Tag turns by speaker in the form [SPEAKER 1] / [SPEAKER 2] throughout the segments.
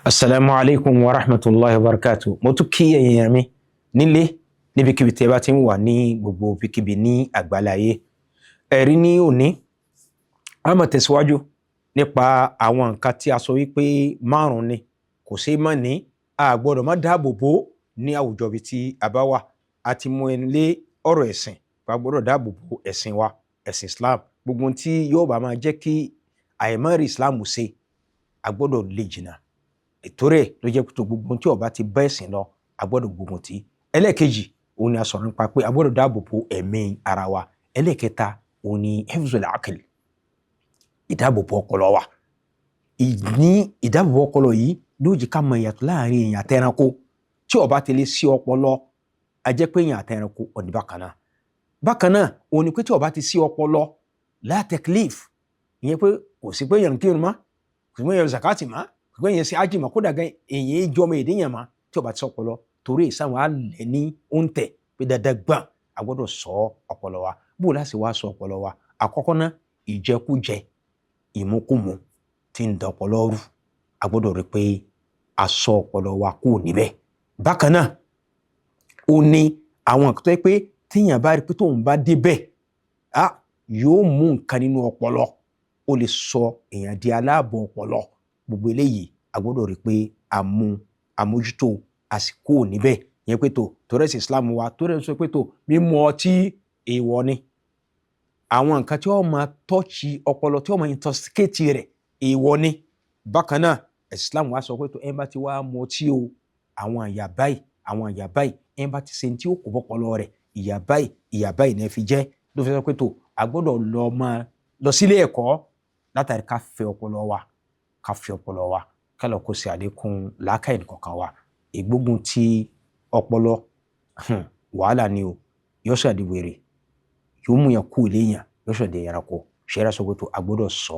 [SPEAKER 1] Assalamu alaikum wa rahmatullahi wa barakatuh. Mo tún kí ẹ̀yin èèyàn mi nílé níbikíbi tí ẹ bá ti ń wà ní gbogbo ibikíbi ní àgbáláyé. Ẹ̀rí ní òní, a máa tẹ̀síwájú nípa àwọn nǹkan tí a sọ wípé márùn-ún ni kò ṣeé má ní, a gbọ́dọ̀ má dáàbò bò ní àwùjọ ibi tí a bá wà. A ti mú ẹnu lé ọ̀rọ̀ ẹ̀sìn, a gbọ́dọ̀ dáàbò bò ẹ̀sìn wa, ẹ̀sìn Islam. Gbogbo ohun tí yóò bá máa jẹ́ kí àìmọ́ rí Islam ṣe, a gbọ́dọ̀ lè jìnnà. Ìtorí ẹ̀ ló jẹ́ pé gbogbo ohun tí ó bá ti bá ẹ̀sìn lọ, a gbọ́dọ̀ gbógun tì. Ẹlẹ́ẹ̀kejì, òun ni a sọ̀rọ̀ nípa pé a gbọ́dọ̀ dáàbò bò ẹ̀mí ara wa. Ẹlẹ́ẹ̀kẹta, òun ni hifzul aql, ìdáàbòbò ọpọlọ wa. Ní ìdáàbòbò ọpọlọ yìí ló jẹ́ ká mọ ìyàtọ̀ láàrin èèyàn àti ẹranko. Tí ó bá ti lè sí ọpọlọ, a jẹ́ pé èèyàn àti ẹranko ọ̀nì bákan náà. Bákan náà, òun ni pé tí ó bá ti sí ọpọlọ, la taklif, ìyẹn pé kò sí pé èèyàn ń kírun mọ́, kò sí pé èèyàn ń zakati mọ́, kò sí pé èèyàn ń ṣe ájì mọ́, kódà gan èèyàn jọmọ èdèyàn mọ́ tí ó bá ti sí ọpọlọ. Torí ìsáwọn alẹ́ ní oúnjẹ pé dandan gbọ̀n a gbọ́dọ̀ sọ ọpọlọ wa. Bó láti wá sọ ọpọlọ wa? Àkọ́kọ́ náà, ìjẹkújẹ, ìmúkúmu tí ń da ọpọlọ rú, a gbọ́dọ̀ rí pé a sọ ọpọlọ wa kúrò níbẹ̀. Bákan náà, ó ní àwọn nǹkan tó yẹ pé tíyàn bá rí pé tóun bá débẹ̀, yóò mú nǹkan nínú ọpọlọ, ó lè sọ èèyàn di aláàbọ̀ ọpọlọ. Gbogbo eléyìí a gbọ́dọ̀ rí pé àmójútó àsìkò níbẹ̀. Ìyẹn pé torí ẹ̀sìn Islam wa, torí ẹ̀ sọ pé mímu ọtí èèwọ̀ ni. Àwọn nǹkan tí wọ́n máa tọ́ọ̀chì ọpọlọ, tí wọ́n máa intoxicate rẹ̀, èèwọ̀ ni. Bákan náà, ẹ̀sìn Islam wa sọ pé ẹ bá ti wá mu ọtí o, àwọn ìyà báyìí, ẹ bá ti ṣe ní tí ó kò bọ́pọlọ rẹ̀, ìyà báyìí ní ẹ fi jẹ́. Ló fi sọ pé a gbọ́dọ̀ lọ sílé ẹ̀kọ́ látàrí ká fẹ́ ọpọlọ wa, ká lọ kó sí àlékún làákàyè nìkọ̀ọ̀kan wa. Ìgbógun ti ọpọlọ wàhálà ni o, yóò sọ di wèrè, yóò mú yàn kú ilé yàn, yóò sọ di ẹranko. Ṣẹ́ra sọ pé a gbọ́dọ̀ sọ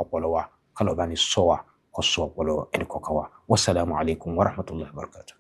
[SPEAKER 1] ọpọlọ wa, ká lọ bá ní sọ wa, kó sọ ọpọlọ ẹnìkọ̀ọ̀kan wa. Wassalamu alaikum wa rahmatullahi wa barakatuh.